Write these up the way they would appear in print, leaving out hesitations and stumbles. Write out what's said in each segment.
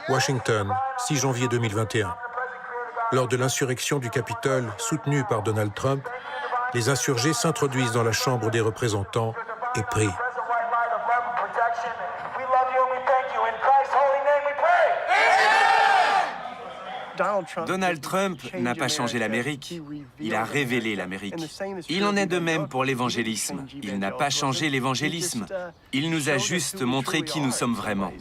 Washington, 6 janvier 2021. Lors de l'insurrection du Capitole soutenue par Donald Trump, les insurgés s'introduisent dans la Chambre des représentants et prient. Donald Trump n'a pas changé l'Amérique, il a révélé l'Amérique. Il en est de même pour l'évangélisme. Il n'a pas changé l'évangélisme, il nous a juste montré qui nous sommes vraiment.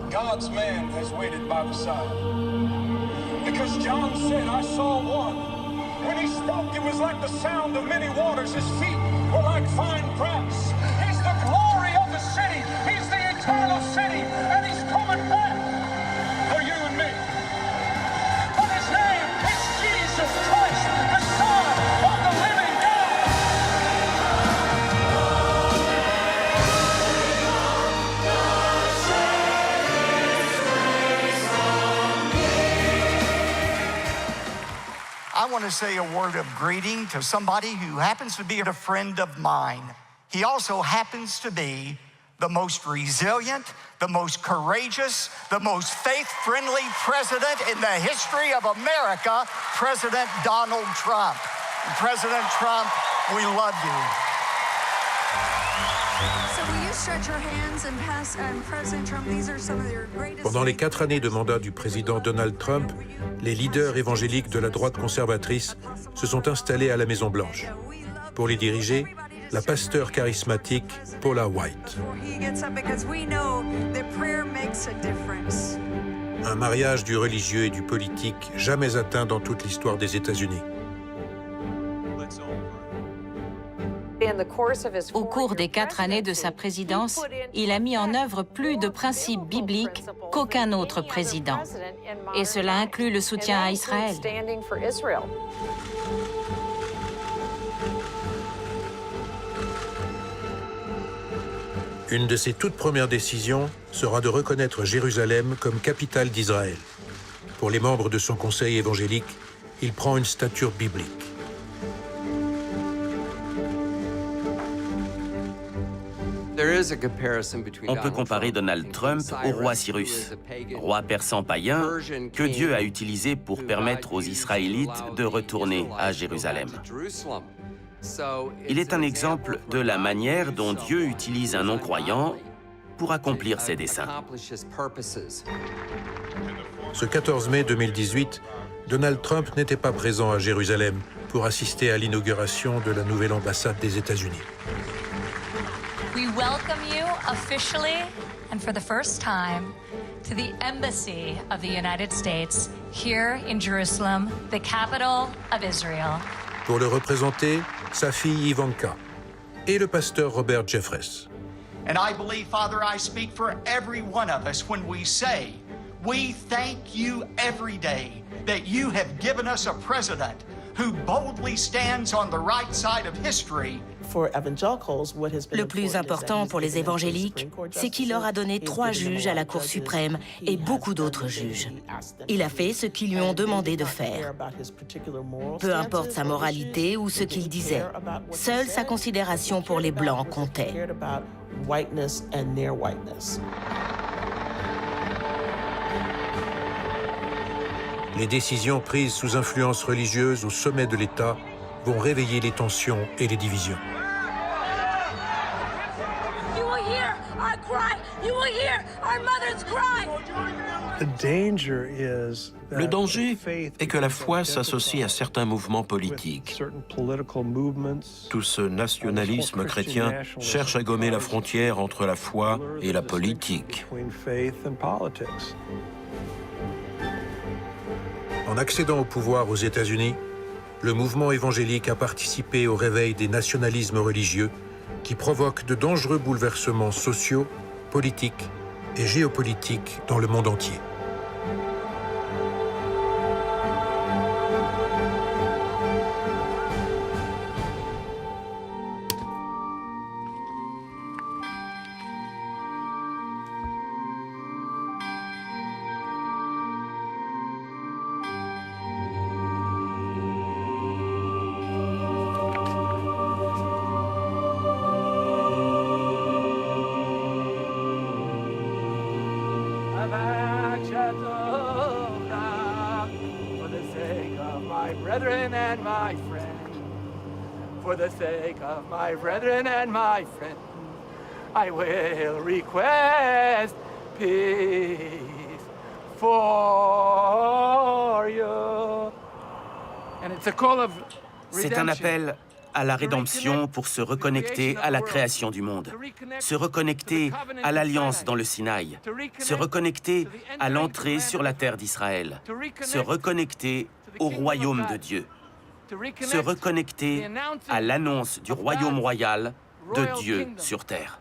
God's man has waited by the side. Because John said, I saw one. When he spoke, it was like the sound of many waters. His feet were like fine brass. He's the glory of the city. He's the eternal city. And he's coming back for you and me. But his name is Jesus Christ, the Son of the living God. I want to say a word of greeting to somebody who happens to be a friend of mine. He also happens to be the most resilient, the most courageous, the most faith-friendly president in the history of America, President Donald Trump. And President Trump, we love you. Pendant les 4 années de mandat du président Donald Trump, les leaders évangéliques de la droite conservatrice se sont installés à la Maison-Blanche. Pour les diriger, la pasteure charismatique Paula White. Un mariage du religieux et du politique jamais atteint dans toute l'histoire des États-Unis. Au cours des 4 années de sa présidence, il a mis en œuvre plus de principes bibliques qu'aucun autre président. Et cela inclut le soutien à Israël. Une de ses toutes premières décisions sera de reconnaître Jérusalem comme capitale d'Israël. Pour les membres de son conseil évangélique, il prend une stature biblique. On peut comparer Donald Trump au roi Cyrus, roi persan païen que Dieu a utilisé pour permettre aux Israélites de retourner à Jérusalem. Il est un exemple de la manière dont Dieu utilise un non-croyant pour accomplir ses desseins. Ce 14 mai 2018, Donald Trump n'était pas présent à Jérusalem pour assister à l'inauguration de la nouvelle ambassade des États-Unis. We welcome you officially and for the first time to the Embassy of the United States here in Jerusalem, the capital of Israel. Pour le représenter, sa fille Ivanka et le pasteur Robert Jeffress. And I believe, Father, I speak for every one of us when we say, we thank you every day that you have given us a president who boldly stands on the right side of history. Le plus important pour les évangéliques, c'est qu'il leur a donné 3 juges à la Cour suprême et beaucoup d'autres juges. Il a fait ce qu'ils lui ont demandé de faire. Peu importe sa moralité ou ce qu'il disait, seule sa considération pour les Blancs comptait. Les décisions prises sous influence religieuse au sommet de l'État vont réveiller les tensions et les divisions. Le danger est que la foi s'associe à certains mouvements politiques. Tout ce nationalisme chrétien cherche à gommer la frontière entre la foi et la politique. En accédant au pouvoir aux États-Unis, le mouvement évangélique a participé au réveil des nationalismes religieux qui provoquent de dangereux bouleversements sociaux, politiques et géopolitiques dans le monde entier. brethren and my friend, for the sake of my brethren and my friend, I will request peace for you. And it's a call of C'est un appel à la rédemption pour se reconnecter à la création du monde, se reconnecter à l'alliance dans le Sinaï, se reconnecter à l'entrée sur la terre d'Israël, se reconnecter au royaume de Dieu, se reconnecter à l'annonce du royaume royal de Dieu sur terre.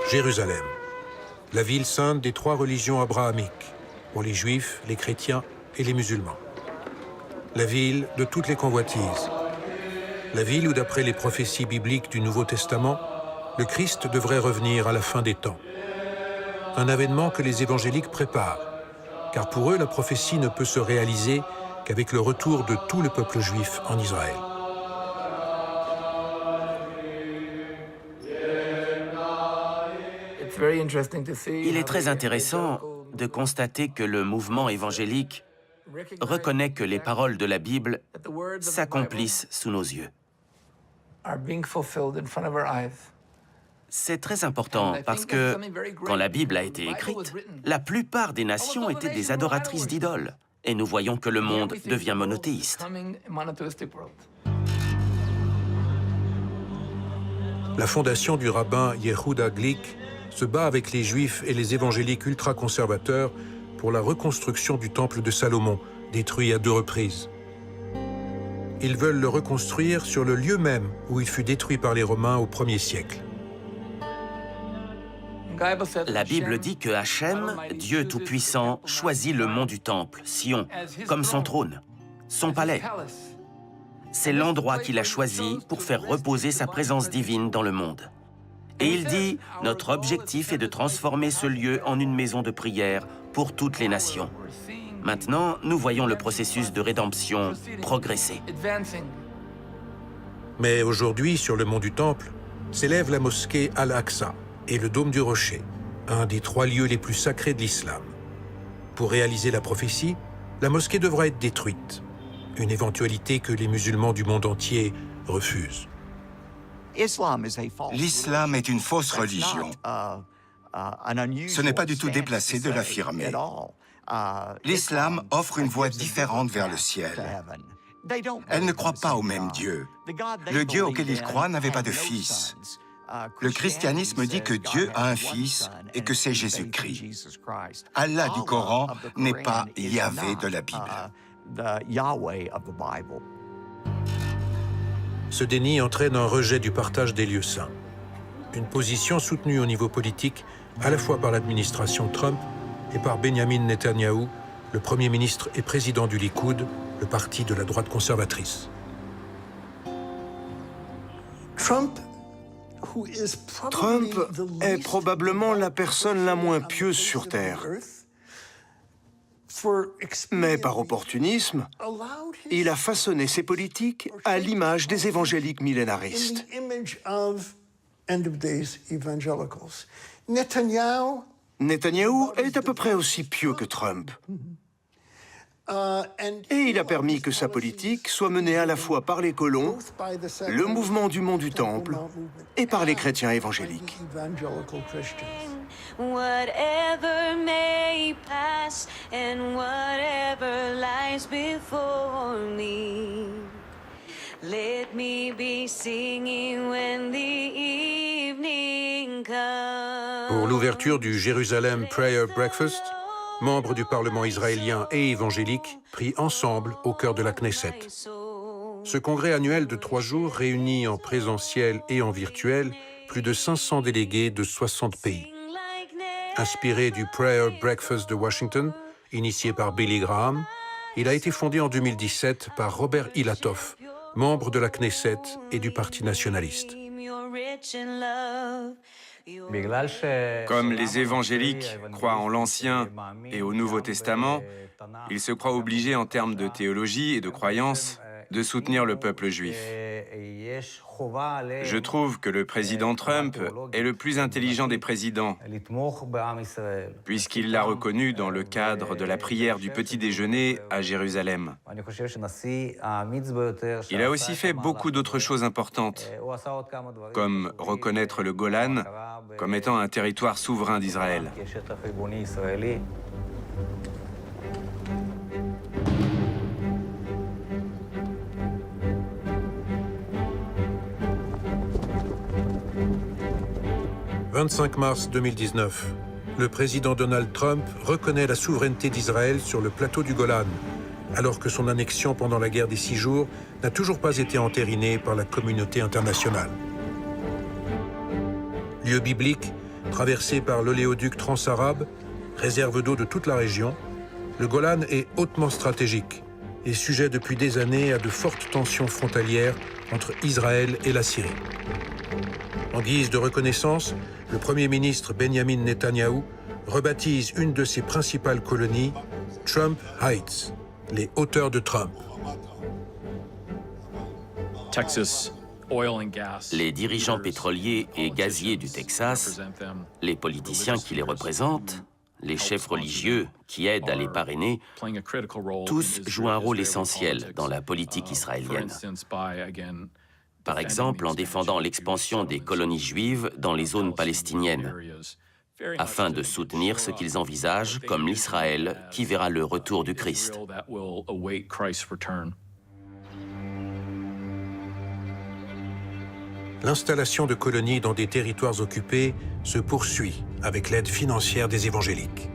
Jérusalem, la ville sainte des trois religions abrahamiques, pour les juifs, les chrétiens et les musulmans. La ville de toutes les convoitises. La ville où, d'après les prophéties bibliques du Nouveau Testament, le Christ devrait revenir à la fin des temps. Un avènement que les évangéliques préparent, car pour eux, la prophétie ne peut se réaliser qu'avec le retour de tout le peuple juif en Israël. Il est très intéressant de constater que le mouvement évangélique reconnaît que les paroles de la Bible s'accomplissent sous nos yeux. C'est très important parce que, quand la Bible a été écrite, la plupart des nations étaient des adoratrices d'idoles. Et nous voyons que le monde devient monothéiste. La fondation du rabbin Yehuda Glick se bat avec les Juifs et les évangéliques ultra-conservateurs pour la reconstruction du temple de Salomon, détruit à 2 reprises. Ils veulent le reconstruire sur le lieu même où il fut détruit par les Romains au 1er siècle. La Bible dit que Hachem, Dieu Tout-Puissant, choisit le mont du Temple, Sion, comme son trône, son palais. C'est l'endroit qu'il a choisi pour faire reposer sa présence divine dans le monde. Et il dit, notre objectif est de transformer ce lieu en une maison de prière pour toutes les nations. Maintenant, nous voyons le processus de rédemption progresser. Mais aujourd'hui, sur le mont du Temple, s'élève la mosquée Al-Aqsa et le dôme du Rocher, un des 3 lieux les plus sacrés de l'islam. Pour réaliser la prophétie, la mosquée devra être détruite, une éventualité que les musulmans du monde entier refusent. L'islam est une fausse religion. Ce n'est pas du tout déplacé de l'affirmer. L'islam offre une voie différente vers le ciel. Elle ne croit pas au même Dieu. Le Dieu auquel il croit n'avait pas de fils. Le christianisme dit que Dieu a un fils et que c'est Jésus-Christ. Allah du Coran n'est pas Yahvé de la Bible. Ce déni entraîne un rejet du partage des lieux saints. Une position soutenue au niveau politique, à la fois par l'administration Trump et par Benjamin Netanyahou, le Premier ministre et président du Likoud, le parti de la droite conservatrice. Trump est probablement la personne la moins pieuse sur Terre. Mais par opportunisme, il a façonné ses politiques à l'image des évangéliques millénaristes. Netanyahou est à peu près aussi pieux que Trump. Et il a permis que sa politique soit menée à la fois par les colons, le mouvement du Mont du Temple et par les chrétiens évangéliques. Whatever may pass and whatever lies before me, let me be singing when the evening comes. Pour l'ouverture du Jérusalem Prayer Breakfast, membres du Parlement israélien et évangélique prient ensemble au cœur de la Knesset. Ce congrès annuel de 3 jours réunit en présentiel et en virtuel plus de 500 délégués de 60 pays. Inspiré du Prayer Breakfast de Washington, initié par Billy Graham, il a été fondé en 2017 par Robert Ilatov, membre de la Knesset et du Parti nationaliste. Comme les évangéliques croient en l'Ancien et au Nouveau Testament, ils se croient obligés en termes de théologie et de croyance de soutenir le peuple juif. Je trouve que le président Trump est le plus intelligent des présidents, puisqu'il l'a reconnu dans le cadre de la prière du petit déjeuner à Jérusalem. Il a aussi fait beaucoup d'autres choses importantes, comme reconnaître le Golan comme étant un territoire souverain d'Israël. Le 25 mars 2019, le président Donald Trump reconnaît la souveraineté d'Israël sur le plateau du Golan, alors que son annexion pendant la guerre des 6 jours n'a toujours pas été entérinée par la communauté internationale. Lieu biblique, traversé par l'oléoduc transarabe, réserve d'eau de toute la région, le Golan est hautement stratégique et sujet depuis des années à de fortes tensions frontalières entre Israël et la Syrie. En guise de reconnaissance, le Premier ministre Benjamin Netanyahou rebaptise une de ses principales colonies Trump Heights, les hauteurs de Trump. Les dirigeants pétroliers et gaziers du Texas, les politiciens qui les représentent, les chefs religieux qui aident à les parrainer, tous jouent un rôle essentiel dans la politique israélienne. Par exemple, en défendant l'expansion des colonies juives dans les zones palestiniennes, afin de soutenir ce qu'ils envisagent comme l'Israël qui verra le retour du Christ. L'installation de colonies dans des territoires occupés se poursuit avec l'aide financière des évangéliques.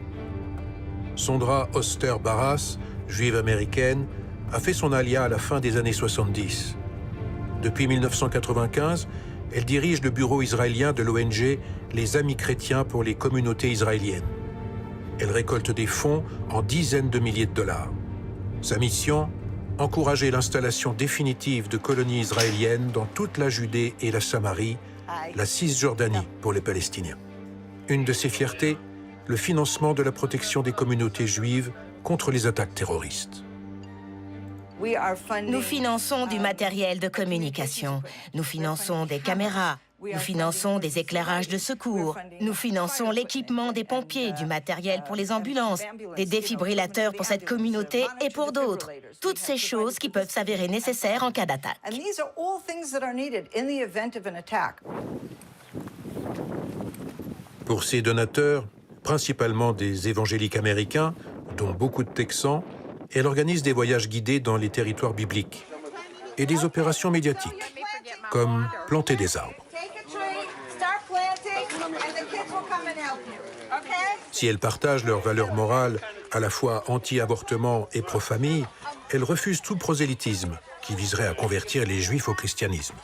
Sondra Oster Barras, juive américaine, a fait son alia à la fin des années 70. Depuis 1995, elle dirige le bureau israélien de l'ONG Les Amis chrétiens pour les communautés israéliennes. Elle récolte des fonds en dizaines de milliers de dollars. Sa mission, encourager l'installation définitive de colonies israéliennes dans toute la Judée et la Samarie, la Cisjordanie pour les Palestiniens. Une de ses fiertés, le financement de la protection des communautés juives contre les attaques terroristes. Nous finançons du matériel de communication, nous finançons des caméras, nous finançons des éclairages de secours, nous finançons l'équipement des pompiers, du matériel pour les ambulances, des défibrillateurs pour cette communauté et pour d'autres. Toutes ces choses qui peuvent s'avérer nécessaires en cas d'attaque. Pour ces donateurs, principalement des évangéliques américains, dont beaucoup de Texans, elle organise des voyages guidés dans les territoires bibliques et des opérations médiatiques, comme planter des arbres. Si elles partagent leurs valeurs morales, à la fois anti-avortement et pro-famille, elles refusent tout prosélytisme qui viserait à convertir les Juifs au christianisme.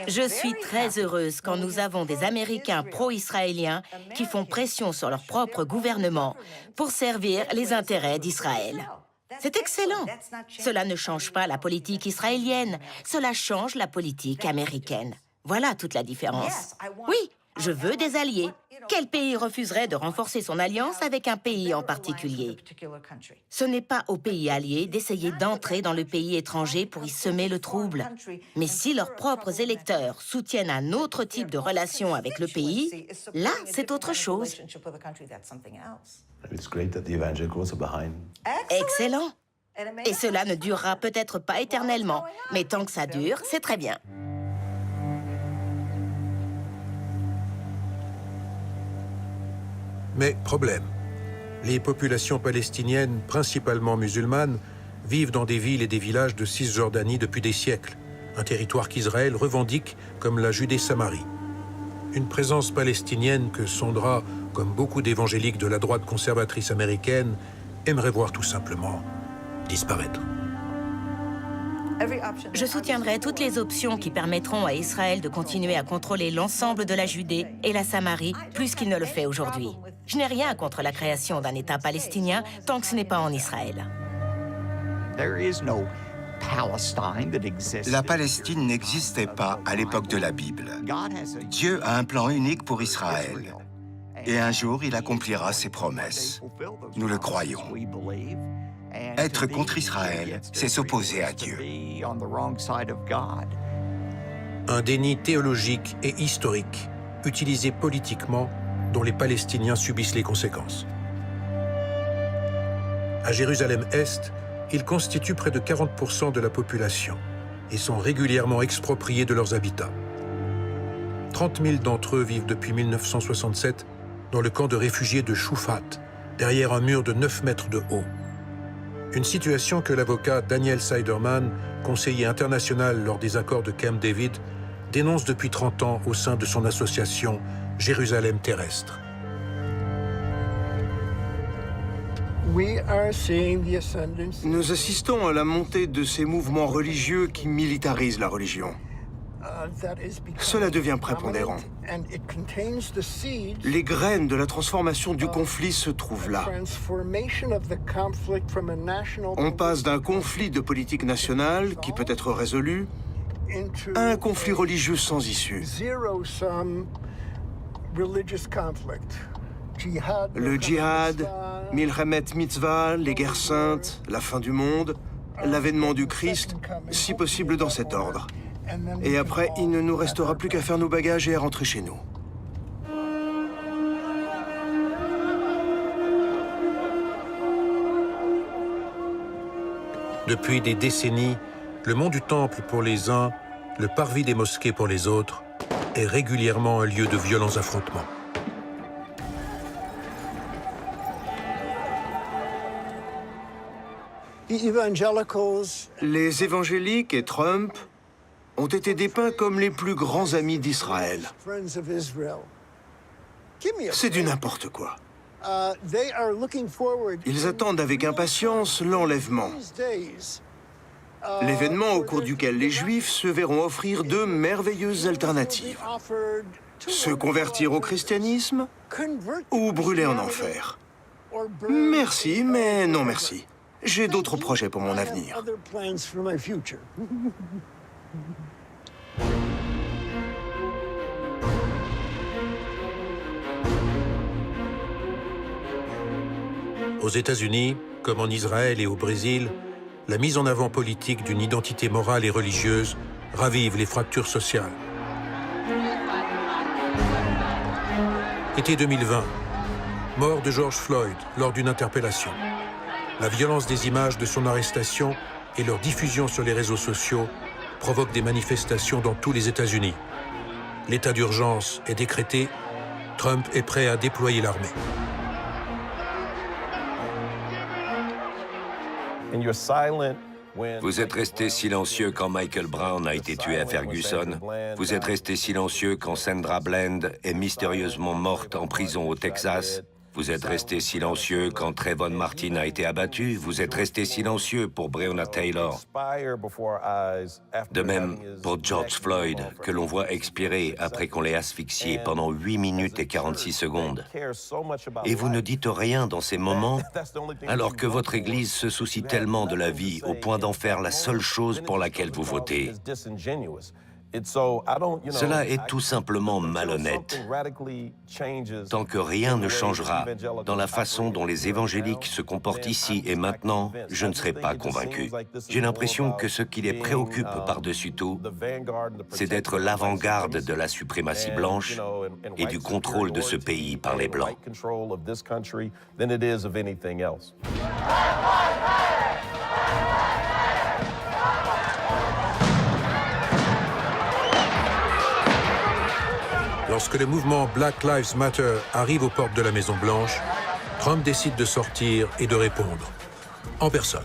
Je suis très heureuse quand nous avons des Américains pro-israéliens qui font pression sur leur propre gouvernement pour servir les intérêts d'Israël. C'est excellent. Cela ne change pas la politique israélienne, cela change la politique américaine. Voilà toute la différence. Oui, je veux des alliés. Quel pays refuserait de renforcer son alliance avec un pays en particulier? Ce n'est pas aux pays alliés d'essayer d'entrer dans le pays étranger pour y semer le trouble. Mais si leurs propres électeurs soutiennent un autre type de relation avec le pays, là, c'est autre chose. Excellent. Et cela ne durera peut-être pas éternellement, mais tant que ça dure, c'est très bien. Mais problème, les populations palestiniennes, principalement musulmanes, vivent dans des villes et des villages de Cisjordanie depuis des siècles, un territoire qu'Israël revendique comme la Judée-Samarie. Une présence palestinienne que Sondra, comme beaucoup d'évangéliques de la droite conservatrice américaine, aimerait voir tout simplement disparaître. Je soutiendrai toutes les options qui permettront à Israël de continuer à contrôler l'ensemble de la Judée et la Samarie plus qu'il ne le fait aujourd'hui. Je n'ai rien contre la création d'un État palestinien tant que ce n'est pas en Israël. La Palestine n'existait pas à l'époque de la Bible. Dieu a un plan unique pour Israël. Et un jour, il accomplira ses promesses. Nous le croyons. Être contre Israël, c'est s'opposer à Dieu. Un déni théologique et historique, utilisé politiquement, dont les Palestiniens subissent les conséquences. À Jérusalem-Est, ils constituent près de 40% de la population et sont régulièrement expropriés de leurs habitats. 30 000 d'entre eux vivent depuis 1967 dans le camp de réfugiés de Choufat, derrière un mur de 9 mètres de haut. Une situation que l'avocat Daniel Siderman, conseiller international lors des accords de Camp David, dénonce depuis 30 ans au sein de son association Jérusalem terrestre. Nous assistons à la montée de ces mouvements religieux qui militarisent la religion. Cela devient prépondérant. Les graines de la transformation du conflit se trouvent là. On passe d'un conflit de politique nationale qui peut être résolu à un conflit religieux sans issue. Le djihad, Milchemet Mitzvah, les guerres saintes, la fin du monde, l'avènement du Christ, si possible dans cet ordre. Et après, il ne nous restera plus qu'à faire nos bagages et à rentrer chez nous. Depuis des décennies, le mont du Temple pour les uns, le parvis des mosquées pour les autres, est régulièrement un lieu de violents affrontements. Les évangéliques et Trump ont été dépeints comme les plus grands amis d'Israël. C'est du n'importe quoi. Ils attendent avec impatience l'enlèvement. L'événement au cours duquel les Juifs se verront offrir deux merveilleuses alternatives. Se convertir au christianisme ou brûler en enfer. Merci, mais non merci. J'ai d'autres projets pour mon avenir. Aux États-Unis, comme en Israël et au Brésil, la mise en avant politique d'une identité morale et religieuse ravive les fractures sociales. Été 2020, mort de George Floyd lors d'une interpellation. La violence des images de son arrestation et leur diffusion sur les réseaux sociaux provoquent des manifestations dans tous les États-Unis. L'état d'urgence est décrété. Trump est prêt à déployer l'armée. Vous êtes resté silencieux quand Michael Brown a été tué à Ferguson. Vous êtes resté silencieux quand Sandra Bland est mystérieusement morte en prison au Texas. Vous êtes resté silencieux quand Trayvon Martin a été abattu. Vous êtes resté silencieux pour Breonna Taylor. De même pour George Floyd, que l'on voit expirer après qu'on l'ait asphyxié pendant 8 minutes et 46 secondes. Et vous ne dites rien dans ces moments, alors que votre Église se soucie tellement de la vie au point d'en faire la seule chose pour laquelle vous votez. Cela est tout simplement malhonnête. Tant que rien ne changera dans la façon dont les évangéliques se comportent ici et maintenant, je ne serai pas convaincu. J'ai l'impression que ce qui les préoccupe par-dessus tout, c'est d'être l'avant-garde de la suprématie blanche et du contrôle de ce pays par les Blancs. Lorsque le mouvement Black Lives Matter arrive aux portes de la Maison-Blanche, Trump décide de sortir et de répondre, en personne.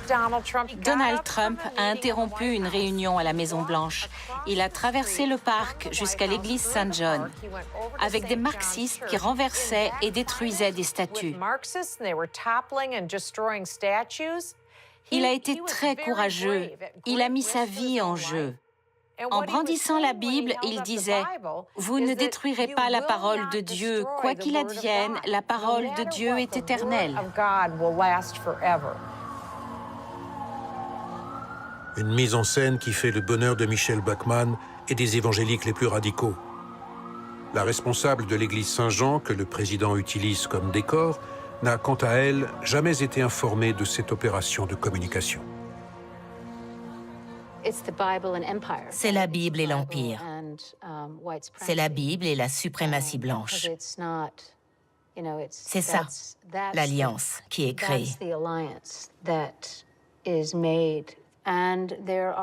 Donald Trump a interrompu une réunion à la Maison-Blanche. Il a traversé le parc jusqu'à l'église Saint-John, avec des marxistes qui renversaient et détruisaient des statues. Il a été très courageux. Il a mis sa vie en jeu. En brandissant la Bible, il disait « Vous ne détruirez pas la parole de Dieu. Quoi qu'il advienne, la parole de Dieu est éternelle. » Une mise en scène qui fait le bonheur de Michelle Bachmann et des évangéliques les plus radicaux. La responsable de l'église Saint-Jean, que le président utilise comme décor, n'a quant à elle jamais été informée de cette opération de communication. C'est la Bible et l'Empire. C'est la Bible et la suprématie blanche. C'est ça, l'alliance qui est créée.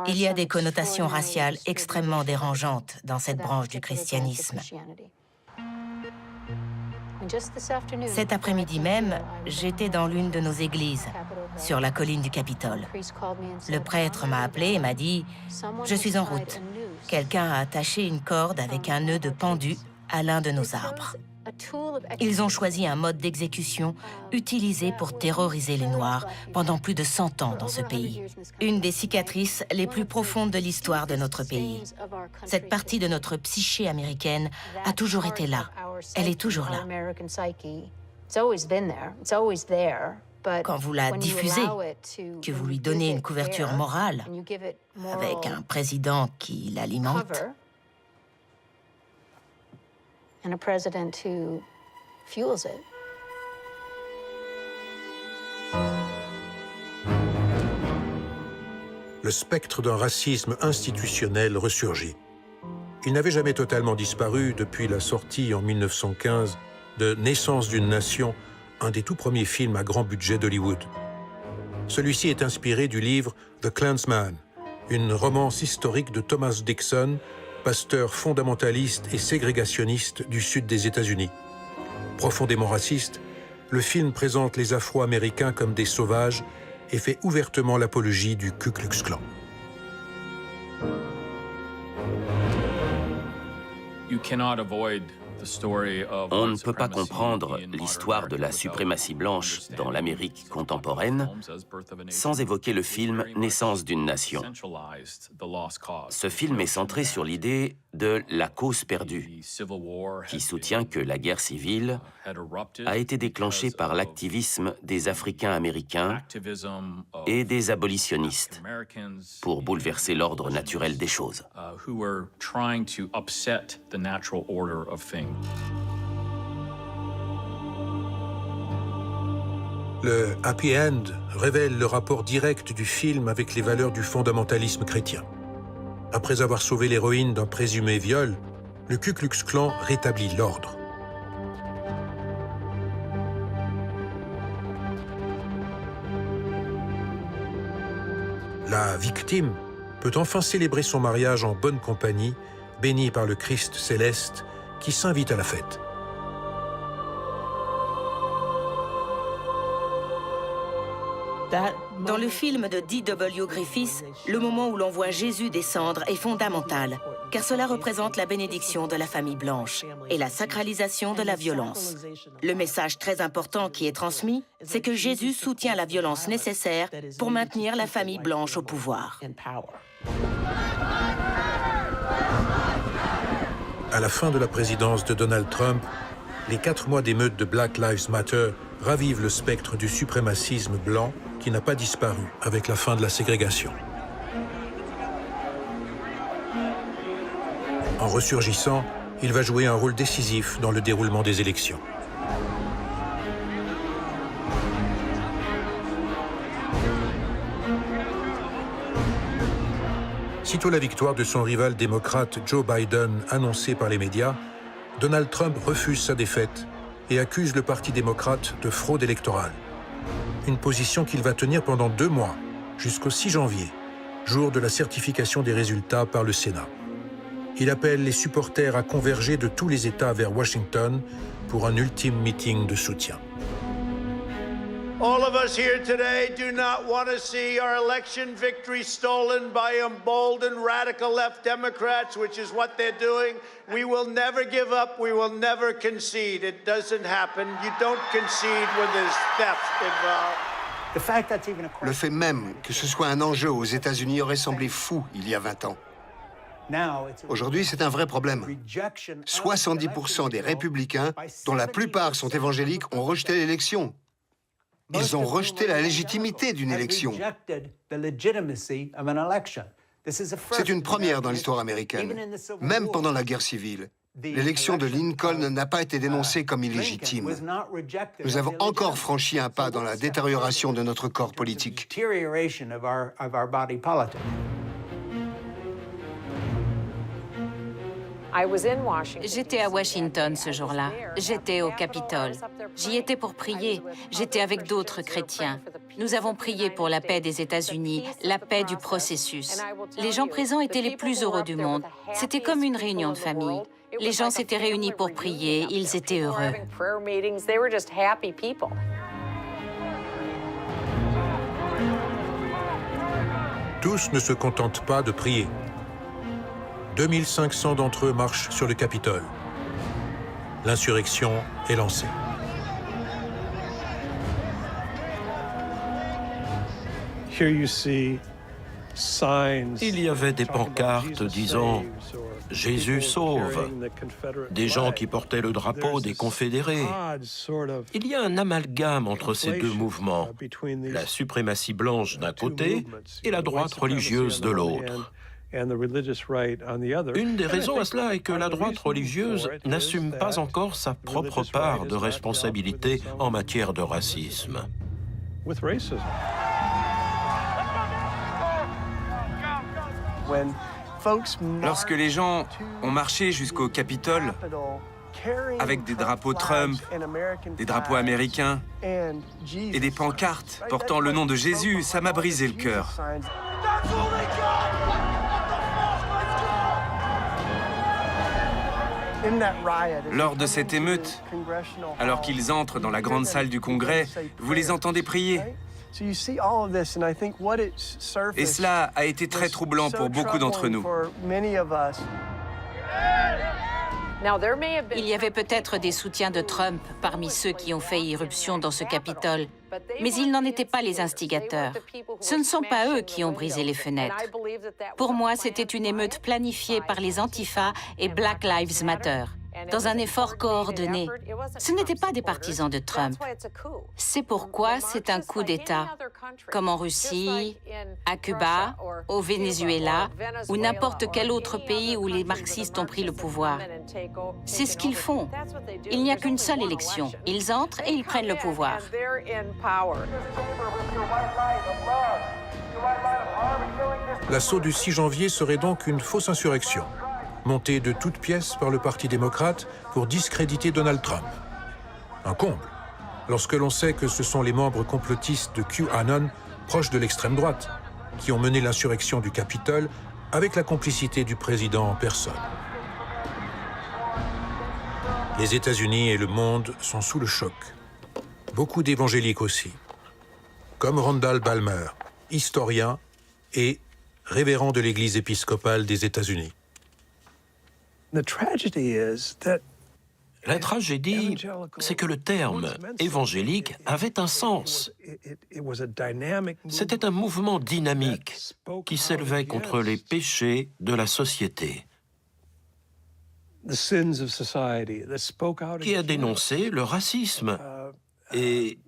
Il y a des connotations raciales extrêmement dérangeantes dans cette branche du christianisme. Cet après-midi même, j'étais dans l'une de nos églises, sur la colline du Capitole. Le prêtre m'a appelé et m'a dit « Je suis en route. Quelqu'un a attaché une corde avec un nœud de pendu à l'un de nos arbres. » Ils ont choisi un mode d'exécution utilisé pour terroriser les Noirs pendant plus de 100 ans dans ce pays. Une des cicatrices les plus profondes de l'histoire de notre pays. Cette partie de notre psyché américaine a toujours été là. Elle est toujours là. Quand vous la diffusez, que vous lui donnez une couverture morale, avec un président qui l'alimente, and a president who fuels it. Le spectre d'un racisme institutionnel ressurgit. Il n'avait jamais totalement disparu depuis la sortie en 1915 de Naissance d'une nation, un des tout premiers films à grand budget d'Hollywood. Celui-ci est inspiré du livre The Klansman, une romance historique de Thomas Dixon, pasteur fondamentaliste et ségrégationniste du sud des États-Unis. Profondément raciste, le film présente les Afro-Américains comme des sauvages et fait ouvertement l'apologie du Ku Klux Klan. On ne peut pas comprendre l'histoire de la suprématie blanche dans l'Amérique contemporaine sans évoquer le film Naissance d'une nation. Ce film est centré sur l'idée de la cause perdue, qui soutient que la guerre civile a été déclenchée par l'activisme des Africains-Américains et des abolitionnistes pour bouleverser l'ordre naturel des choses. Le Happy End révèle le rapport direct du film avec les valeurs du fondamentalisme chrétien. Après avoir sauvé l'héroïne d'un présumé viol, le Ku Klux Klan rétablit l'ordre. La victime peut enfin célébrer son mariage en bonne compagnie, bénie par le Christ céleste qui s'invite à la fête. Dans le film de D.W. Griffith, le moment où l'on voit Jésus descendre est fondamental, car cela représente la bénédiction de la famille blanche et la sacralisation de la violence. Le message très important qui est transmis, c'est que Jésus soutient la violence nécessaire pour maintenir la famille blanche au pouvoir. À la fin de la présidence de Donald Trump, les 4 mois d'émeutes de Black Lives Matter ravivent le spectre du suprémacisme blanc qui n'a pas disparu avec la fin de la ségrégation. En ressurgissant, il va jouer un rôle décisif dans le déroulement des élections. Sitôt la victoire de son rival démocrate Joe Biden annoncée par les médias, Donald Trump refuse sa défaite et accuse le Parti démocrate de fraude électorale. Une position qu'il va tenir pendant 2 mois, jusqu'au 6 janvier, jour de la certification des résultats par le Sénat. Il appelle les supporters à converger de tous les États vers Washington pour un ultime meeting de soutien. All of us here today do not want to see our election victory stolen by emboldened radical left Democrats, which is what they're doing. We will never give up. We will never concede. It doesn't happen. You don't concede when there's theft involved. Le fait même que ce soit un enjeu aux États-Unis aurait semblé fou il y a 20 ans. Aujourd'hui, c'est un vrai problème. 70% des républicains, dont la plupart sont évangéliques, ont rejeté l'élection. Ils ont rejeté la légitimité d'une élection. C'est une première dans l'histoire américaine. Même pendant la guerre civile, L'élection de Lincoln n'a pas été dénoncée comme illégitime. Nous avons encore franchi un pas dans la détérioration de notre corps politique. J'étais à Washington ce jour-là. J'étais au Capitole. J'y étais pour prier. J'étais avec d'autres chrétiens. Nous avons prié pour la paix des États-Unis, la paix du processus. Les gens présents étaient les plus heureux du monde. C'était comme une réunion de famille. Les gens s'étaient réunis pour prier. Ils étaient heureux. Tous ne se contentent pas de prier. 2500 d'entre eux marchent sur le Capitole. L'insurrection est lancée. Il y avait des pancartes disant « Jésus sauve », des gens qui portaient le drapeau des confédérés. Il y a un amalgame entre ces deux mouvements, la suprématie blanche d'un côté et la droite religieuse de l'autre. Une des raisons à cela est que la droite religieuse n'assume pas encore sa propre part de responsabilité en matière de racisme. Lorsque les gens ont marché jusqu'au Capitole avec des drapeaux Trump, des drapeaux américains et des pancartes portant le nom de Jésus, ça m'a brisé le cœur. Lors de cette émeute, alors qu'ils entrent dans la grande salle du Congrès, vous les entendez prier. Et cela a été très troublant pour beaucoup d'entre nous. Il y avait peut-être des soutiens de Trump parmi ceux qui ont fait irruption dans ce Capitole, mais ils n'en étaient pas les instigateurs. Ce ne sont pas eux qui ont brisé les fenêtres. Pour moi, c'était une émeute planifiée par les Antifa et Black Lives Matter, dans un effort coordonné. Ce n'étaient pas des partisans de Trump. C'est pourquoi c'est un coup d'État, comme en Russie, à Cuba, au Venezuela ou n'importe quel autre pays où les marxistes ont pris le pouvoir. C'est ce qu'ils font. Il n'y a qu'une seule élection. Ils entrent et ils prennent le pouvoir. L'assaut du 6 janvier serait donc une fausse insurrection, montée de toutes pièces par le Parti démocrate pour discréditer Donald Trump. Un comble, lorsque l'on sait que ce sont les membres complotistes de QAnon, proches de l'extrême droite, qui ont mené l'insurrection du Capitole avec la complicité du président en personne. Les États-Unis et le monde sont sous le choc. Beaucoup d'évangéliques aussi, comme Randall Balmer, historien et révérend de l'Église épiscopale des États-Unis. La tragédie, c'est que le terme évangélique avait un sens. C'était un mouvement dynamique qui s'élevait contre les péchés de la société, qui a dénoncé le racisme et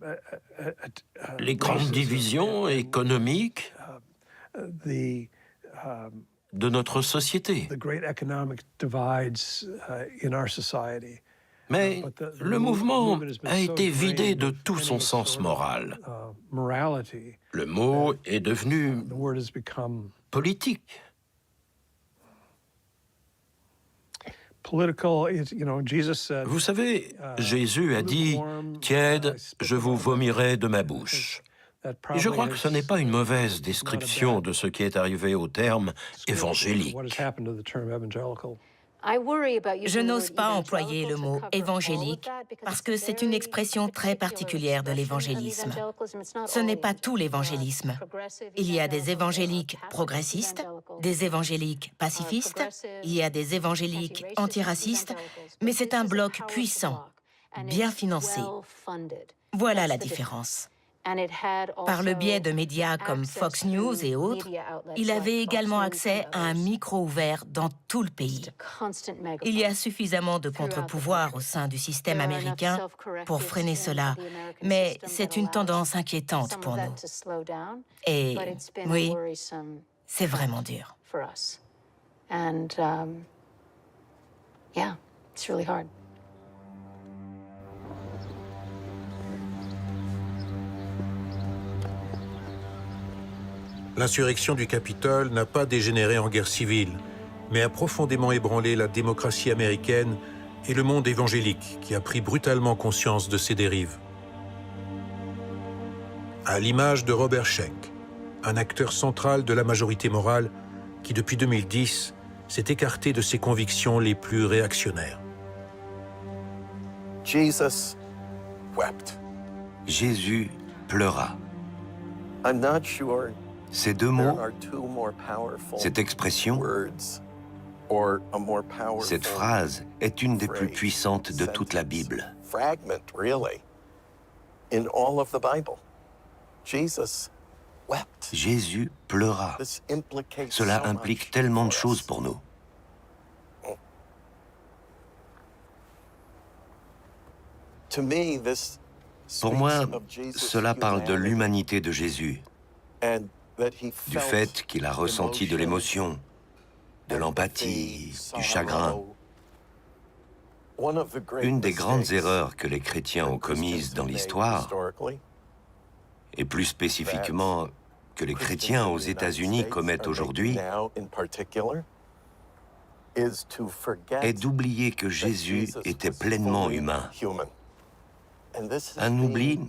les grandes divisions économiques de notre société. Mais le mouvement a été vidé de tout son sens moral. Le mot est devenu politique. Vous savez, Jésus a dit « Tiède, je vous vomirai de ma bouche ». Et je crois que ce n'est pas une mauvaise description de ce qui est arrivé au terme évangélique. Je n'ose pas employer le mot évangélique parce que c'est une expression très particulière de l'évangélisme. Ce n'est pas tout l'évangélisme. Il y a des évangéliques progressistes, des évangéliques pacifistes, il y a des évangéliques antiracistes, mais c'est un bloc puissant, bien financé. Voilà la différence. Par le biais de médias comme Fox News et autres, il avait également accès à un micro ouvert dans tout le pays. Il y a suffisamment de contre-pouvoirs au sein du système américain pour freiner cela, mais c'est une tendance inquiétante pour nous. Et oui, c'est vraiment dur. It's really hard. L'insurrection du Capitole n'a pas dégénéré en guerre civile, mais a profondément ébranlé la démocratie américaine et le monde évangélique qui a pris brutalement conscience de ses dérives. À l'image de Robert Schenck, un acteur central de la majorité morale qui, depuis 2010, s'est écarté de ses convictions les plus réactionnaires. Jesus wept. Jésus pleura. I'm not sure. Ces deux mots, cette expression, cette phrase est une des plus puissantes de toute la Bible. Jésus pleura. Cela implique tellement de choses pour nous. Pour moi, cela parle de l'humanité de Jésus, du fait qu'il a ressenti de l'émotion, de l'empathie, du chagrin. Une des grandes erreurs que les chrétiens ont commises dans l'histoire, et plus spécifiquement que les chrétiens aux États-Unis commettent aujourd'hui, est d'oublier que Jésus était pleinement humain. Un oubli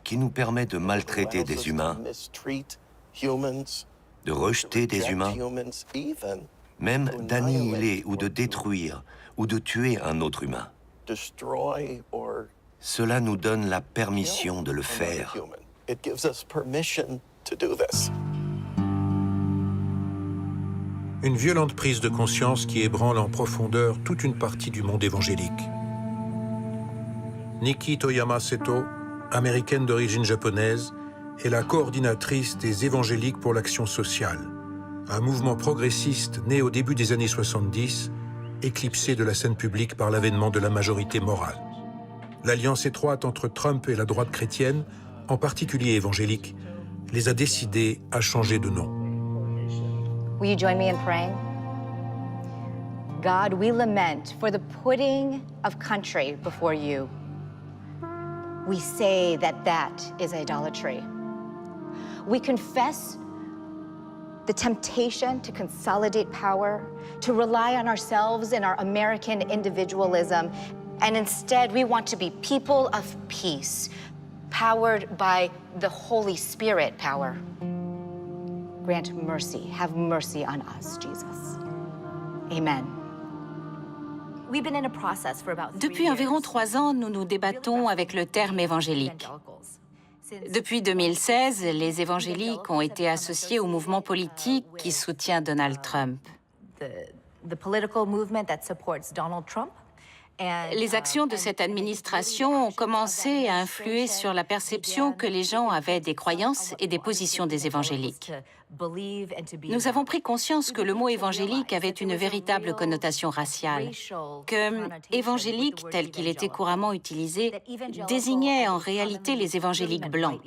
qui nous permet de maltraiter des humains, de rejeter des humains, même d'annihiler ou de détruire ou de tuer un autre humain. Cela nous donne la permission de le faire. Une violente prise de conscience qui ébranle en profondeur toute une partie du monde évangélique. Nikki Toyama Seto, américaine d'origine japonaise, est la coordinatrice des Évangéliques pour l'Action sociale, un mouvement progressiste né au début des années 70, éclipsé de la scène publique par l'avènement de la majorité morale. L'alliance étroite entre Trump et la droite chrétienne, en particulier évangélique, les a décidés à changer de nom. Will you join me in praying? God, we lament for the putting of country before you. We say that that is idolatry. We confess the temptation to consolidate power, to rely on ourselves and our American individualism, and instead we want to be people of peace, powered by the Holy Spirit power. Grant mercy, have mercy on us, Jesus. Amen. Depuis environ 3 ans, nous nous débattons avec le terme évangélique. Depuis 2016, les évangéliques ont été associés au mouvement politique qui soutient Donald Trump. Les actions de cette administration ont commencé à influer sur la perception que les gens avaient des croyances et des positions des évangéliques. Nous avons pris conscience que le mot évangélique avait une véritable connotation raciale, que évangélique, tel qu'il était couramment utilisé, désignait en réalité les évangéliques blancs.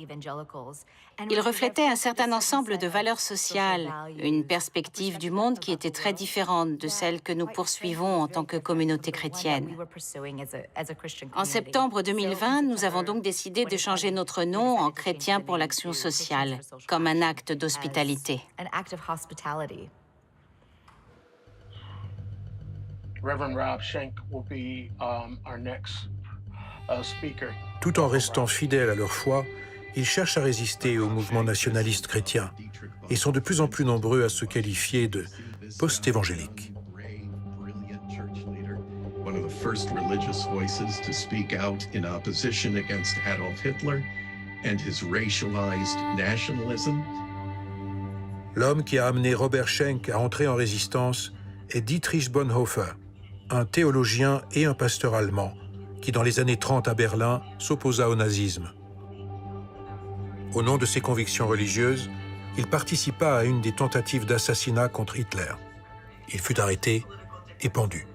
Il reflétait un certain ensemble de valeurs sociales, une perspective du monde qui était très différente de celle que nous poursuivons en tant que communauté chrétienne. En septembre 2020, nous avons donc décidé de changer notre nom en Chrétiens pour l'Action sociale, comme un acte d'hospitalité. Tout en restant fidèles à leur foi, ils cherchent à résister au mouvement nationaliste chrétien et sont de plus en plus nombreux à se qualifier de post-évangéliques. One of the first religious voices to speak out in opposition against Adolf Hitler and his racialized nationalism. L'homme qui a amené Robert Schenck à entrer en résistance est Dietrich Bonhoeffer, un théologien et un pasteur allemand qui, dans les années 30 à Berlin, s'opposa au nazisme. Au nom de ses convictions religieuses, il participa à une des tentatives d'assassinat contre Hitler. Il fut arrêté et pendu.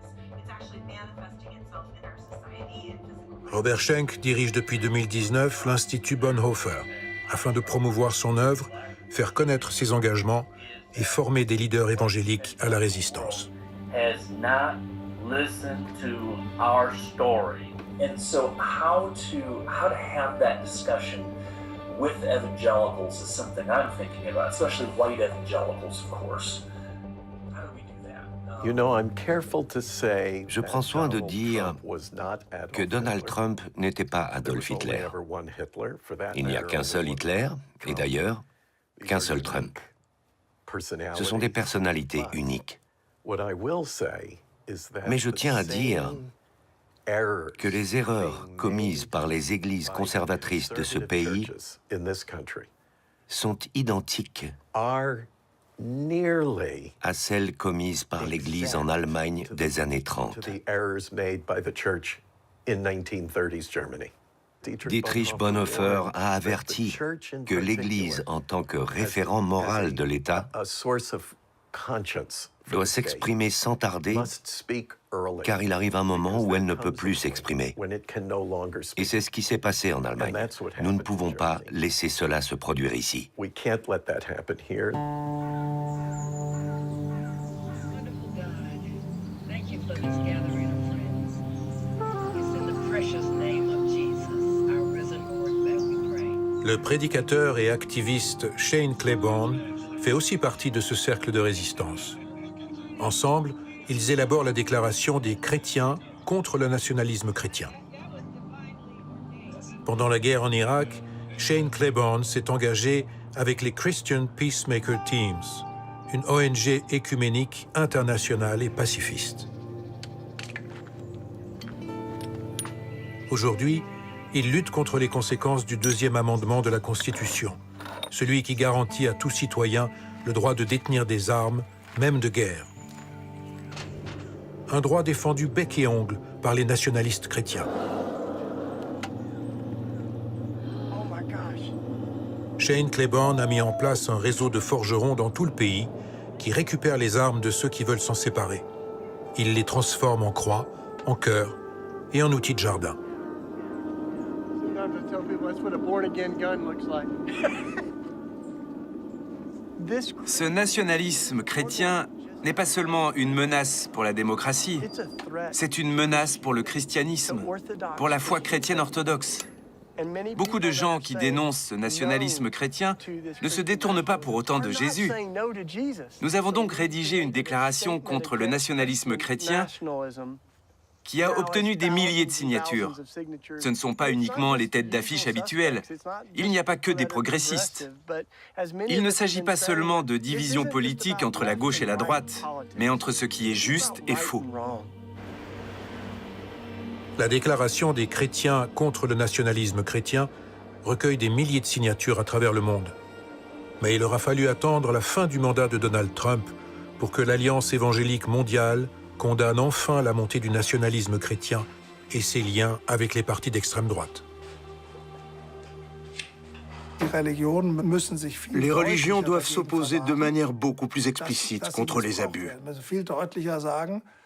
Robert Schenck dirige depuis 2019 l'Institut Bonhoeffer, afin de promouvoir son œuvre, faire connaître ses engagements et former des leaders évangéliques à la résistance. listen to our story. And so how to have that discussion with evangelicals is something I'm thinking about, especially white evangelicals, of course. How do we do that? You know, I'm careful to say Je prends soin de dire que Donald Trump n'était pas Adolf Hitler. Il n'y a qu'un seul Hitler, et d'ailleurs, qu'un seul Trump. Ce sont des personnalités uniques. Mais je tiens à dire que les erreurs commises par les églises conservatrices de ce pays sont identiques à celles commises par l'Église en Allemagne des années 30. Dietrich Bonhoeffer a averti que l'Église, en tant que référent moral de l'État, doit s'exprimer sans tarder, car il arrive un moment où elle ne peut plus s'exprimer. Et c'est ce qui s'est passé en Allemagne. Nous ne pouvons pas laisser cela se produire ici. Le prédicateur et activiste Shane Claiborne fait aussi partie de ce cercle de résistance. Ensemble, ils élaborent la déclaration des chrétiens contre le nationalisme chrétien. Pendant la guerre en Irak, Shane Claiborne s'est engagé avec les Christian Peacemaker Teams, une ONG écuménique internationale et pacifiste. Aujourd'hui, il lutte contre les conséquences du deuxième amendement de la Constitution, celui qui garantit à tout citoyen le droit de détenir des armes, même de guerre. Un droit défendu bec et ongle par les nationalistes chrétiens. Shane Claiborne a mis en place un réseau de forgerons dans tout le pays qui récupèrent les armes de ceux qui veulent s'en séparer. Il les transforme en croix, en cœurs et en outils de jardin. Ce nationalisme chrétien n'est pas seulement une menace pour la démocratie, c'est une menace pour le christianisme, pour la foi chrétienne orthodoxe. Beaucoup de gens qui dénoncent ce nationalisme chrétien ne se détournent pas pour autant de Jésus. Nous avons donc rédigé une déclaration contre le nationalisme chrétien qui a obtenu des milliers de signatures. Ce ne sont pas uniquement les têtes d'affiche habituelles. Il n'y a pas que des progressistes. Il ne s'agit pas seulement de division politique entre la gauche et la droite, mais entre ce qui est juste et faux. La déclaration des chrétiens contre le nationalisme chrétien recueille des milliers de signatures à travers le monde. Mais il aura fallu attendre la fin du mandat de Donald Trump pour que l'Alliance évangélique mondiale condamne enfin la montée du nationalisme chrétien et ses liens avec les partis d'extrême droite. Les religions doivent s'opposer de manière beaucoup plus explicite contre les abus.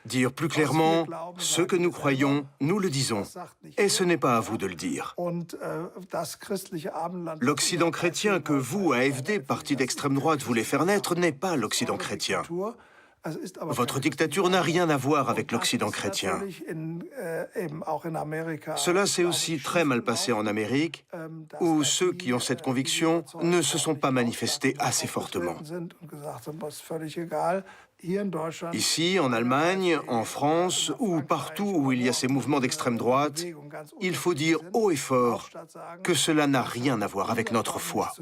Dire plus clairement, ce que nous croyons, nous le disons, et ce n'est pas à vous de le dire. L'Occident chrétien que vous, AfD, parti d'extrême droite, voulez faire naître, n'est pas l'Occident chrétien. Votre dictature n'a rien à voir avec l'Occident chrétien. Cela s'est aussi très mal passé en Amérique, où ceux qui ont cette conviction ne se sont pas manifestés assez fortement. Ici, en Allemagne, en France, ou partout où il y a ces mouvements d'extrême droite, il faut dire haut et fort que cela n'a rien à voir avec notre foi.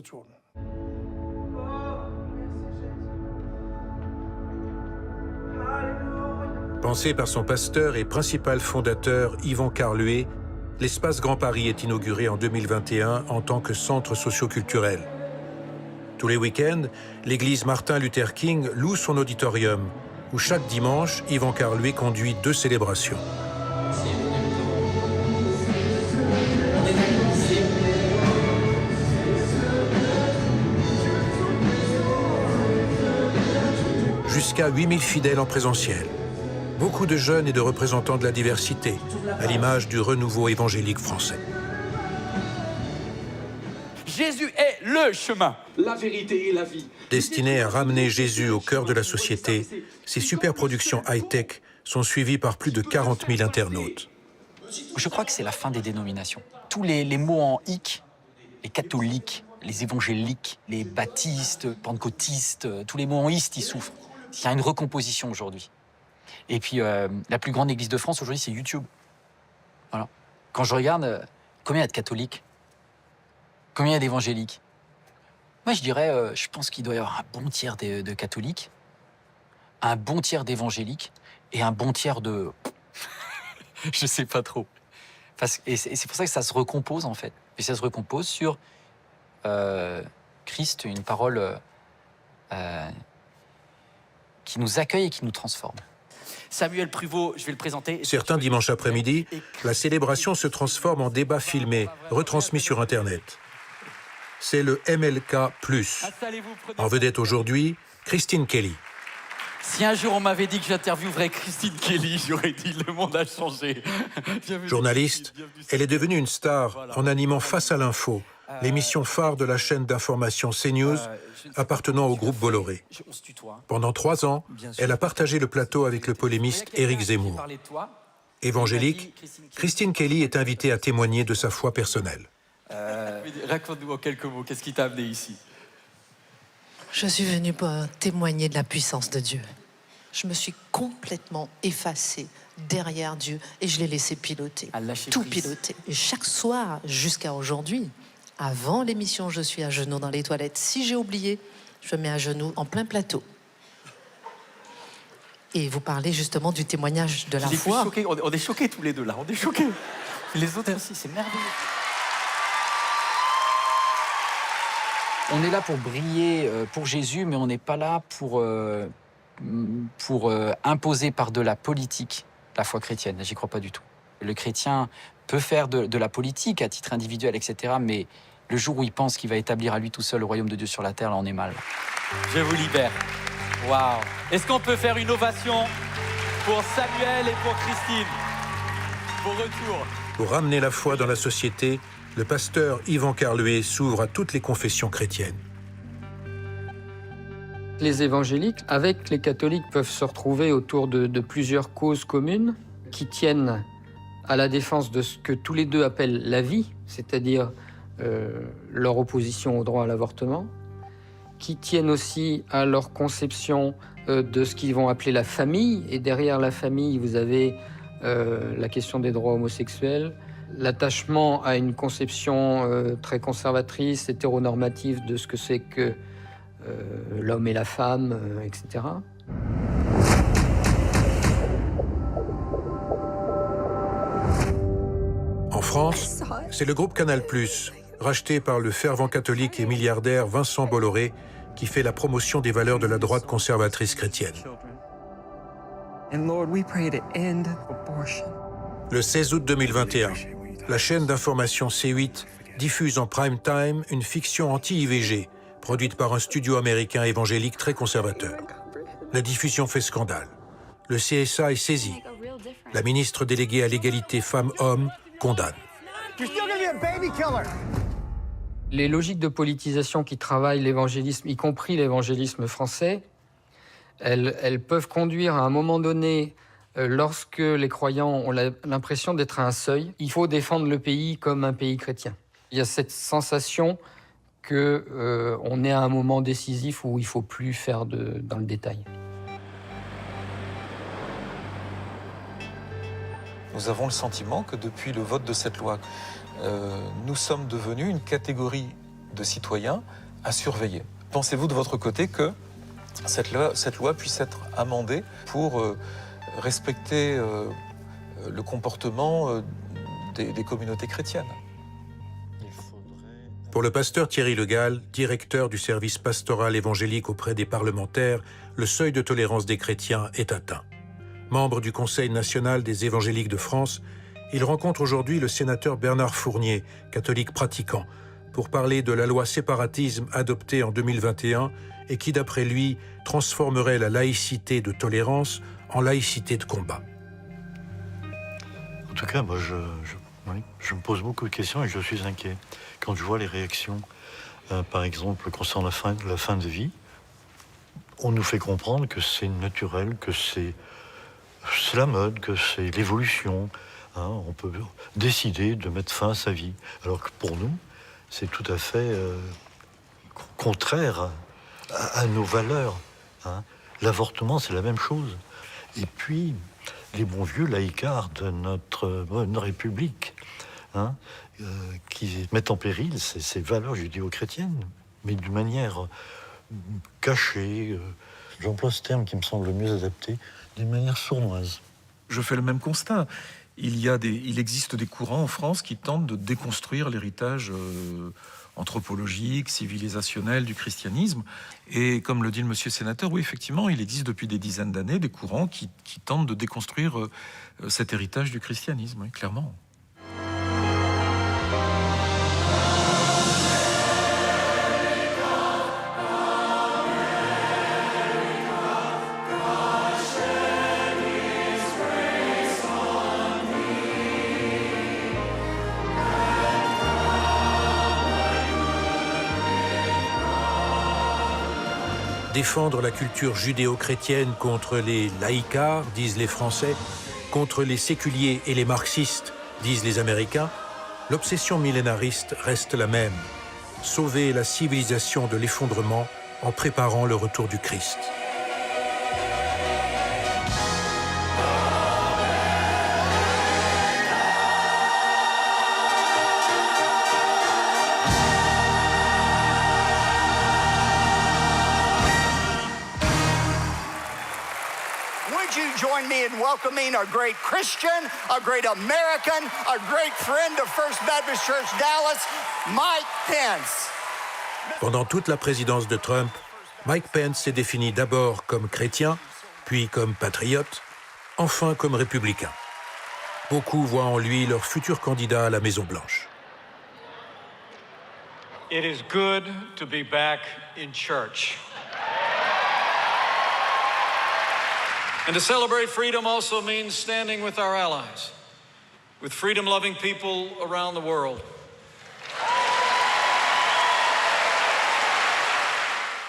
Pensé par son pasteur et principal fondateur Yvan Carluet, l'espace Grand Paris est inauguré en 2021 en tant que centre socio-culturel. Tous les week-ends, l'église Martin Luther King loue son auditorium, où chaque dimanche, Yvan Carluet conduit 2 célébrations. Jusqu'à 8000 fidèles en présentiel. Beaucoup de jeunes et de représentants de la diversité, à l'image du renouveau évangélique français. Jésus est le chemin, la vérité et la vie. Destinées à ramener Jésus au cœur de la société, ces superproductions high-tech sont suivis par plus de 40 000 internautes. Je crois que c'est la fin des dénominations. Tous les mots en « hic », les catholiques, les évangéliques, les baptistes, pentecôtistes, tous les mots en « iste », ils souffrent. Il y a une recomposition aujourd'hui. Et puis, la plus grande église de France aujourd'hui, c'est YouTube. Voilà. Quand je regarde, combien il y a de catholiques? Combien il y a d'évangéliques? Moi, je dirais, je pense qu'il doit y avoir un bon tiers de catholiques, un bon tiers d'évangéliques et un bon tiers de... je sais pas trop. Et c'est pour ça que ça se recompose, en fait. Et ça se recompose sur Christ, une parole qui nous accueille et qui nous transforme. Samuel Pruvot, je vais le présenter. Certains dimanches après-midi, la célébration se transforme en débat filmé, retransmis sur Internet. C'est le MLK+. En vedette aujourd'hui, Christine Kelly. Si un jour on m'avait dit que j'interviewerais Christine Kelly, j'aurais dit le monde a changé. Journaliste, elle est devenue une star en animant Face à l'info, l'émission phare de la chaîne d'information CNews appartenant au groupe Bolloré. Pendant 3 ans, elle a partagé le plateau avec le polémiste Éric Zemmour. Évangélique, Christine Kelly est invitée à témoigner de sa foi personnelle. Raconte-nous en quelques mots, qu'est-ce qui t'a amené ici? Je suis venue pour témoigner de la puissance de Dieu. Je me suis complètement effacée derrière Dieu et je l'ai laissé piloter, tout piloter. Et chaque soir, jusqu'à aujourd'hui, avant l'émission, je suis à genoux dans les toilettes. Si j'ai oublié, je me mets à genoux en plein plateau. Et vous parlez justement du témoignage de la foi. On est choqués tous les deux là, on est choqués. Les autres aussi, c'est merveilleux. On est là pour briller pour Jésus, mais on n'est pas là pour imposer par de la politique la foi chrétienne. J'y crois pas du tout. Le chrétien peut faire de la politique à titre individuel, etc. Mais le jour où il pense qu'il va établir à lui tout seul le royaume de Dieu sur la terre, là, on est mal. Je vous libère. Waouh. Est-ce qu'on peut faire une ovation pour Samuel et pour Christine? Bon retour. Pour ramener la foi dans la société, le pasteur Yvan Carluet s'ouvre à toutes les confessions chrétiennes. Les évangéliques, avec les catholiques, peuvent se retrouver autour de plusieurs causes communes qui tiennent à la défense de ce que tous les deux appellent la vie, c'est-à-dire leur opposition au droit à l'avortement, qui tiennent aussi à leur conception de ce qu'ils vont appeler la famille. Et derrière la famille, vous avez la question des droits homosexuels, l'attachement à une conception très conservatrice, hétéronormative de ce que c'est que l'homme et la femme, etc. En France, c'est le groupe Canal+, racheté par le fervent catholique et milliardaire Vincent Bolloré, qui fait la promotion des valeurs de la droite conservatrice chrétienne. Le 16 août 2021, la chaîne d'information C8 diffuse en prime time une fiction anti-IVG, produite par un studio américain évangélique très conservateur. La diffusion fait scandale. Le CSA est saisi. La ministre déléguée à l'égalité femmes-hommes condamne. Les logiques de politisation qui travaillent l'évangélisme, y compris l'évangélisme français, elles peuvent conduire à un moment donné, lorsque les croyants ont l'impression d'être à un seuil, il faut défendre le pays comme un pays chrétien. Il y a cette sensation qu'on est à un moment décisif où il ne faut plus faire dans le détail. Nous avons le sentiment que depuis le vote de cette loi, nous sommes devenus une catégorie de citoyens à surveiller. Pensez-vous de votre côté que cette loi puisse être amendée pour respecter le comportement des communautés chrétiennes? Pour le pasteur Thierry Le Gall, directeur du service pastoral évangélique auprès des parlementaires, le seuil de tolérance des chrétiens est atteint. Membre du Conseil national des évangéliques de France, il rencontre aujourd'hui le sénateur Bernard Fournier, catholique pratiquant, pour parler de la loi séparatisme adoptée en 2021 et qui, d'après lui, transformerait la laïcité de tolérance en laïcité de combat. En tout cas, moi, je me pose beaucoup de questions et je suis inquiet. Quand je vois les réactions, par exemple, concernant la fin de vie, on nous fait comprendre que c'est naturel, que c'est c'est la mode, que c'est l'évolution. Hein, on peut décider de mettre fin à sa vie. Alors que pour nous, c'est tout à fait contraire à nos valeurs. Hein. L'avortement, c'est la même chose. Et puis, les bons vieux laïcards de notre bonne République, hein, qui mettent en péril ces valeurs judéo-chrétiennes, mais d'une manière cachée, j'emploie ce terme qui me semble le mieux adapté, d'une manière sournoise. Je fais le même constat. Il existe des courants en France qui tentent de déconstruire l'héritage anthropologique, civilisationnel du christianisme. Et comme le dit le monsieur sénateur, oui, effectivement, il existe depuis des dizaines d'années des courants qui tentent de déconstruire cet héritage du christianisme, oui, clairement. Défendre la culture judéo-chrétienne contre les laïcards, disent les Français, contre les séculiers et les marxistes, disent les Américains, l'obsession millénariste reste la même. Sauver la civilisation de l'effondrement en préparant le retour du Christ. Join me in welcoming our great Christian, our great American, our great friend of First Baptist Church Dallas, Mike Pence. Pendant toute la présidence de Trump, Mike Pence s'est défini d'abord comme chrétien, puis comme patriote, enfin comme républicain. Beaucoup voient en lui leur futur candidat à la Maison-Blanche. It is good to be back in church. And to celebrate freedom also means standing with our allies, with freedom-loving people around the world.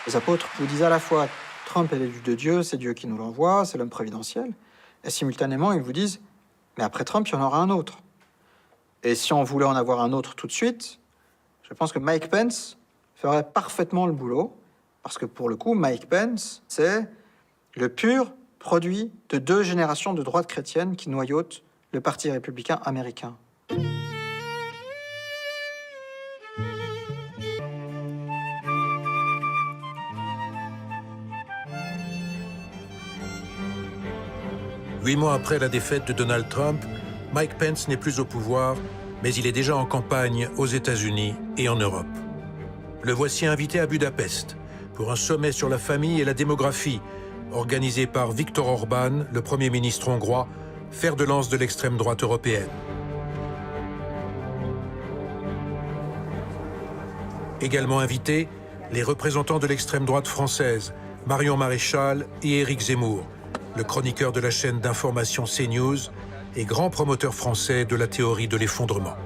Les apôtres vous disent à la fois Trump est l'élu de Dieu, c'est Dieu qui nous l'envoie, c'est l'homme providentiel, et simultanément ils vous disent mais après Trump, il y en aura un autre. Et si on voulait en avoir un autre tout de suite, je pense que Mike Pence ferait parfaitement le boulot, parce que pour le coup, Mike Pence, c'est le pur produit de 2 générations de droite chrétienne qui noyautent le Parti républicain américain. Huit mois après la défaite de Donald Trump, Mike Pence n'est plus au pouvoir, mais il est déjà en campagne aux États-Unis et en Europe. Le voici invité à Budapest pour un sommet sur la famille et la démographie, organisé par Viktor Orban, le Premier ministre hongrois, fer de lance de l'extrême droite européenne. Également invités, les représentants de l'extrême droite française, Marion Maréchal et Éric Zemmour, le chroniqueur de la chaîne d'information CNews et grand promoteur français de la théorie de l'effondrement.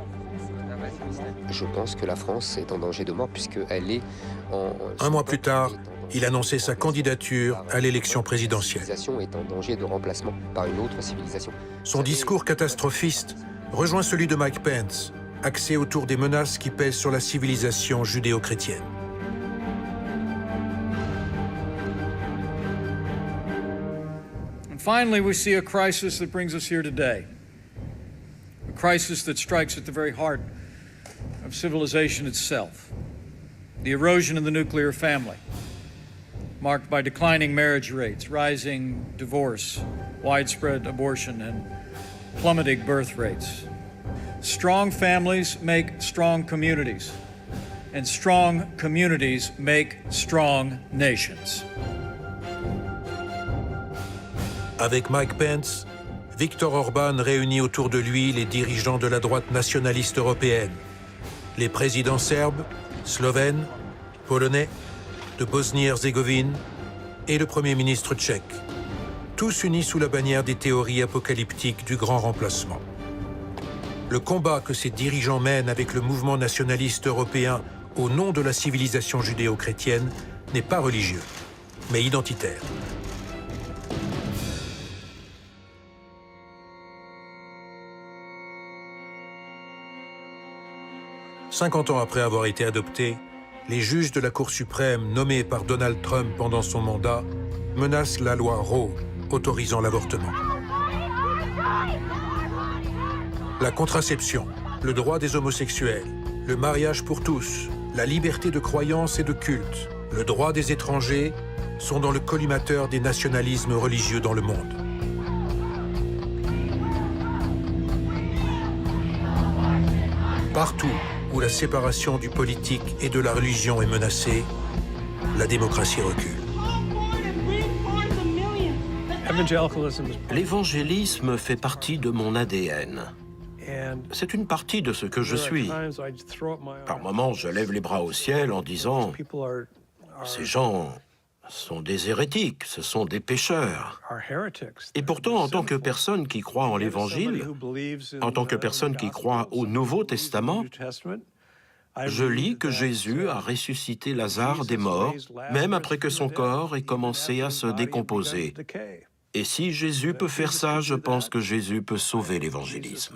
Je pense que la France est en danger de mort puisqu'elle est en... Un mois plus tard, il annonçait sa candidature à l'élection présidentielle. La civilisation est en danger de remplacement par une autre civilisation. Son discours catastrophiste rejoint celui de Mike Pence, axé autour des menaces qui pèsent sur la civilisation judéo-chrétienne. And finally, we see a crisis that brings us here today. A crisis that strikes at the very heart of civilization itself. The erosion of the nuclear family, marked by declining marriage rates, rising divorce, widespread abortion, and plummeting birth rates. Strong families make strong communities, and strong communities make strong nations. Avec Mike Pence, Viktor Orban réunit autour de lui les dirigeants de la droite nationaliste européenne, les présidents serbes, slovènes, polonais, de Bosnie-Herzégovine et le Premier ministre tchèque, tous unis sous la bannière des théories apocalyptiques du grand remplacement. Le combat que ces dirigeants mènent avec le mouvement nationaliste européen au nom de la civilisation judéo-chrétienne n'est pas religieux, mais identitaire. 50 ans après avoir été adopté, les juges de la Cour suprême nommés par Donald Trump pendant son mandat menacent la loi Roe autorisant l'avortement. La contraception, le droit des homosexuels, le mariage pour tous, la liberté de croyance et de culte, le droit des étrangers sont dans le collimateur des nationalismes religieux dans le monde. Partout où la séparation du politique et de la religion est menacée, la démocratie recule. L'évangélisme fait partie de mon ADN. C'est une partie de ce que je suis. Par moments, je lève les bras au ciel en disant « Ces gens sont des hérétiques, ce sont des pécheurs. » Et pourtant, en tant que personne qui croit en l'Évangile, en tant que personne qui croit au Nouveau Testament, je lis que Jésus a ressuscité Lazare des morts, même après que son corps ait commencé à se décomposer. Et si Jésus peut faire ça, je pense que Jésus peut sauver l'évangélisme.